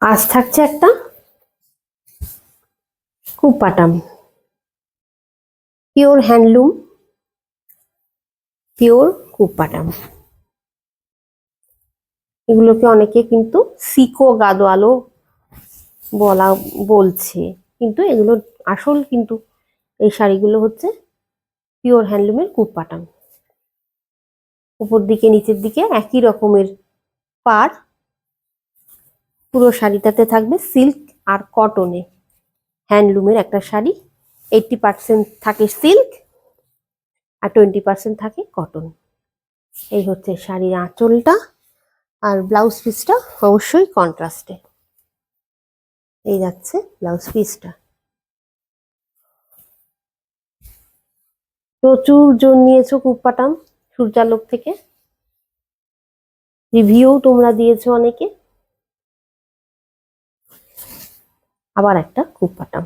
আজ থাকছে একটা কুপাটাম, পিওর হ্যান্ডলুম, পিওর কুপাটাম। এগুলোকে অনেকে কিন্তু সিকো গাদোয়ালও বলছে, কিন্তু এগুলো আসল কিন্তু এই শাড়িগুলো হচ্ছে পিওর হ্যান্ডলুমের কুপাটাম। উপর দিকে নিচের দিকে একই রকমের পাড়। পুরো শাড়িটাতে থাকবে সিল্ক আর কটনে হ্যান্ডলুমের একটা শাড়ি। 80% থাকে সিল্ক আর 20% থাকে কটন। এই হচ্ছে শাড়ির আঁচলটা, আর ব্লাউজ পিসটা অবশ্যই কন্ট্রাস্টে। এই যাচ্ছে ব্লাউজ পিসটা। প্রচুর জন নিয়েছো কুপাটাম সূর্যালোক থেকে, রিভিউ তোমরা দিয়েছো অনেকে। আবার একটা কুপাটাম।